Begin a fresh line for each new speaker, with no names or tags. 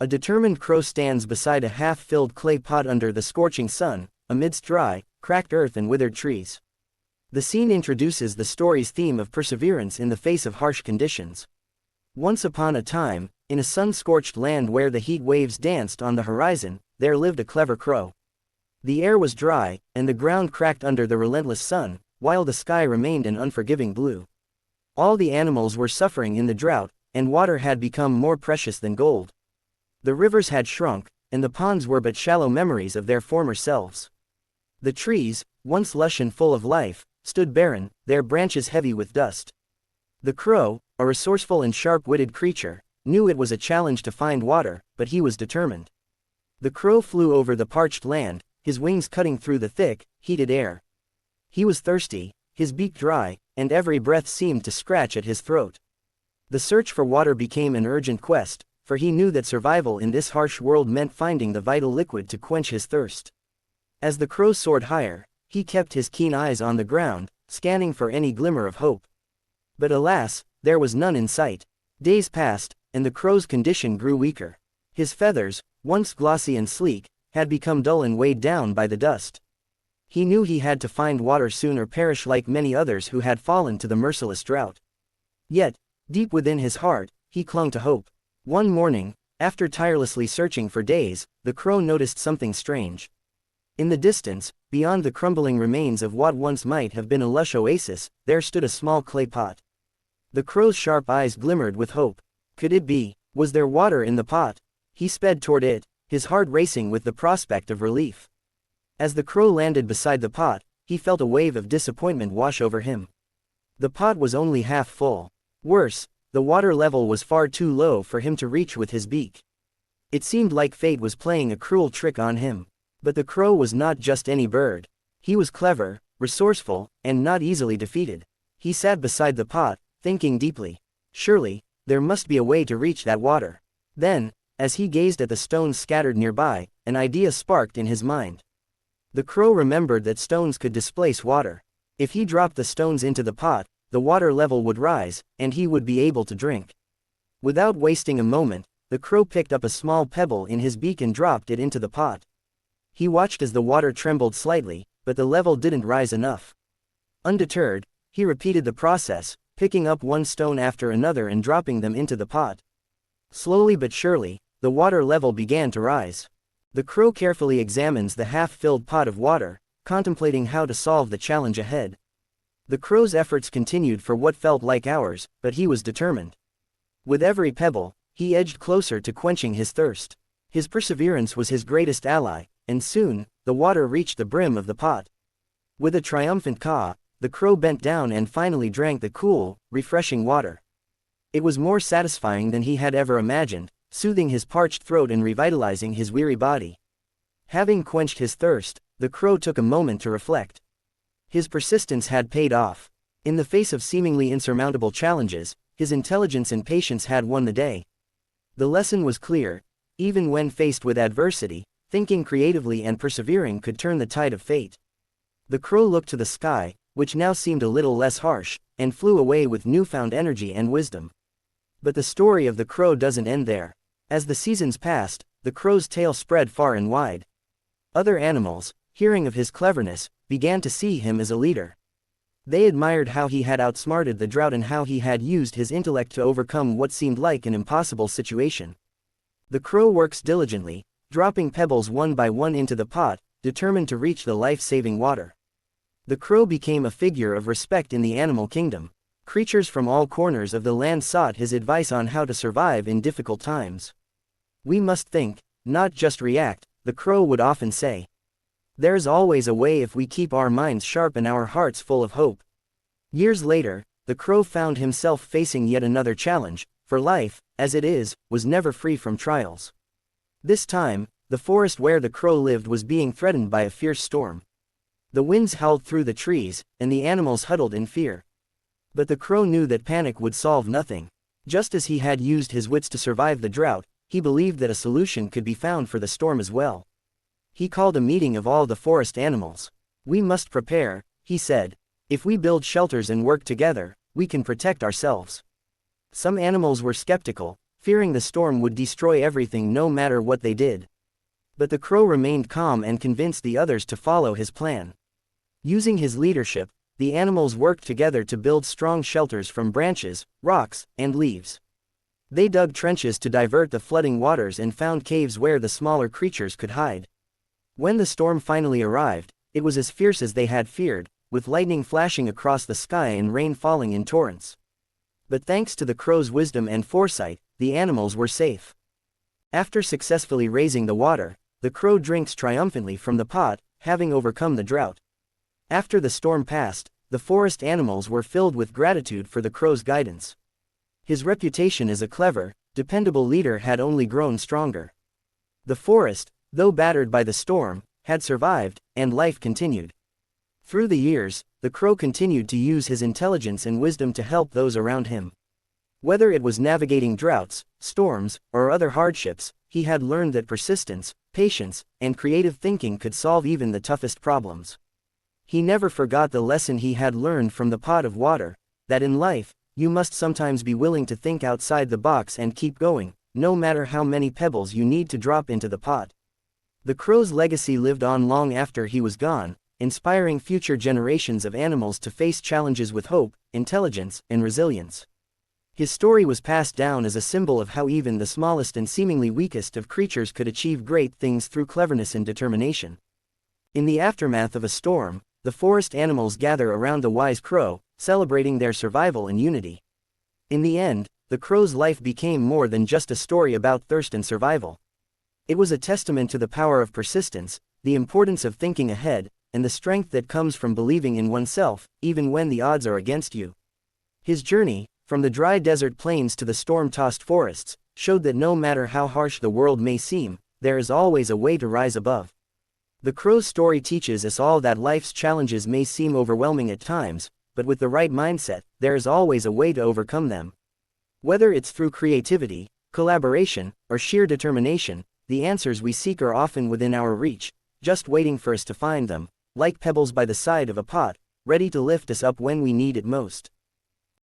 A determined crow stands beside a half-filled clay pot under the scorching sun, amidst dry, cracked earth and withered trees. The scene introduces the story's theme of perseverance in the face of harsh conditions. Once upon a time, in a sun-scorched land where the heat waves danced on the horizon, there lived a clever crow. The air was dry, and the ground cracked under the relentless sun, while the sky remained an unforgiving blue. All the animals were suffering in the drought, and water had become more precious than gold. The rivers had shrunk, and the ponds were but shallow memories of their former selves. The trees, once lush and full of life, stood barren, their branches heavy with dust. The crow, a resourceful and sharp-witted creature, knew it was a challenge to find water, but he was determined. The crow flew over the parched land, his wings cutting through the thick, heated air. He was thirsty, his beak dry, and every breath seemed to scratch at his throat. The search for water became an urgent quest, for he knew that survival in this harsh world meant finding the vital liquid to quench his thirst. As the crow soared higher, he kept his keen eyes on the ground, scanning for any glimmer of hope. But alas, there was none in sight. Days passed, and the crow's condition grew weaker. His feathers, once glossy and sleek, had become dull and weighed down by the dust. He knew he had to find water soon or perish like many others who had fallen to the merciless drought. Yet, deep within his heart, he clung to hope. One morning, after tirelessly searching for days, the crow noticed something strange. In the distance, beyond the crumbling remains of what once might have been a lush oasis, there stood a small clay pot. The crow's sharp eyes glimmered with hope. Could it be? Was there water in the pot? He sped toward it, his heart racing with the prospect of relief. As the crow landed beside the pot, he felt a wave of disappointment wash over him. The pot was only half full. Worse, the water level was far too low for him to reach with his beak. It seemed like fate was playing a cruel trick on him. But the crow was not just any bird. He was clever, resourceful, and not easily defeated. He sat beside the pot, thinking deeply. Surely, there must be a way to reach that water. Then, as he gazed at the stones scattered nearby, an idea sparked in his mind. The crow remembered that stones could displace water. If he dropped the stones into the pot, the water level would rise, and he would be able to drink. Without wasting a moment, the crow picked up a small pebble in his beak and dropped it into the pot. He watched as the water trembled slightly, but the level didn't rise enough. Undeterred, he repeated the process, picking up one stone after another and dropping them into the pot. Slowly but surely, the water level began to rise. The crow carefully examines the half-filled pot of water, contemplating how to solve the challenge ahead. The crow's efforts continued for what felt like hours, but he was determined. With every pebble, he edged closer to quenching his thirst. His perseverance was his greatest ally, and soon, the water reached the brim of the pot. With a triumphant caw, the crow bent down and finally drank the cool, refreshing water. It was more satisfying than he had ever imagined, soothing his parched throat and revitalizing his weary body. Having quenched his thirst, the crow took a moment to reflect. His persistence had paid off. In the face of seemingly insurmountable challenges, his intelligence and patience had won the day. The lesson was clear: even when faced with adversity, thinking creatively and persevering could turn the tide of fate. The crow looked to the sky, which now seemed a little less harsh, and flew away with newfound energy and wisdom. But the story of the crow doesn't end there. As the seasons passed, the crow's tale spread far and wide. Other animals, hearing of his cleverness, began to see him as a leader. They admired how he had outsmarted the drought and how he had used his intellect to overcome what seemed like an impossible situation. The crow works diligently, dropping pebbles one by one into the pot, determined to reach the life-saving water. The crow became a figure of respect in the animal kingdom. Creatures from all corners of the land sought his advice on how to survive in difficult times. "We must think, not just react," the crow would often say. "There's always a way if we keep our minds sharp and our hearts full of hope." Years later, the crow found himself facing yet another challenge, for life, as it is, was never free from trials. This time, the forest where the crow lived was being threatened by a fierce storm. The winds howled through the trees, and the animals huddled in fear. But the crow knew that panic would solve nothing. Just as he had used his wits to survive the drought, he believed that a solution could be found for the storm as well. He called a meeting of all the forest animals. "We must prepare," he said. "If we build shelters and work together, we can protect ourselves." Some animals were skeptical, fearing the storm would destroy everything no matter what they did. But the crow remained calm and convinced the others to follow his plan. Using his leadership, the animals worked together to build strong shelters from branches, rocks, and leaves. They dug trenches to divert the flooding waters and found caves where the smaller creatures could hide. When the storm finally arrived, it was as fierce as they had feared, with lightning flashing across the sky and rain falling in torrents. But thanks to the crow's wisdom and foresight, the animals were safe. After successfully raising the water, the crow drinks triumphantly from the pot, having overcome the drought. After the storm passed, the forest animals were filled with gratitude for the crow's guidance. His reputation as a clever, dependable leader had only grown stronger. The forest, though battered by the storm, had survived, and life continued. Through the years, the crow continued to use his intelligence and wisdom to help those around him. Whether it was navigating droughts, storms, or other hardships, he had learned that persistence, patience, and creative thinking could solve even the toughest problems. He never forgot the lesson he had learned from the pot of water, that in life, you must sometimes be willing to think outside the box and keep going, no matter how many pebbles you need to drop into the pot. The crow's legacy lived on long after he was gone, inspiring future generations of animals to face challenges with hope, intelligence, and resilience. His story was passed down as a symbol of how even the smallest and seemingly weakest of creatures could achieve great things through cleverness and determination. In the aftermath of a storm, the forest animals gather around the wise crow, celebrating their survival and unity. In the end, the crow's life became more than just a story about thirst and survival. It was a testament to the power of persistence, the importance of thinking ahead, and the strength that comes from believing in oneself, even when the odds are against you. His journey, from the dry desert plains to the storm-tossed forests, showed that no matter how harsh the world may seem, there is always a way to rise above. The crow's story teaches us all that life's challenges may seem overwhelming at times, but with the right mindset, there is always a way to overcome them. Whether it's through creativity, collaboration, or sheer determination, the answers we seek are often within our reach, just waiting for us to find them, like pebbles by the side of a pot, ready to lift us up when we need it most.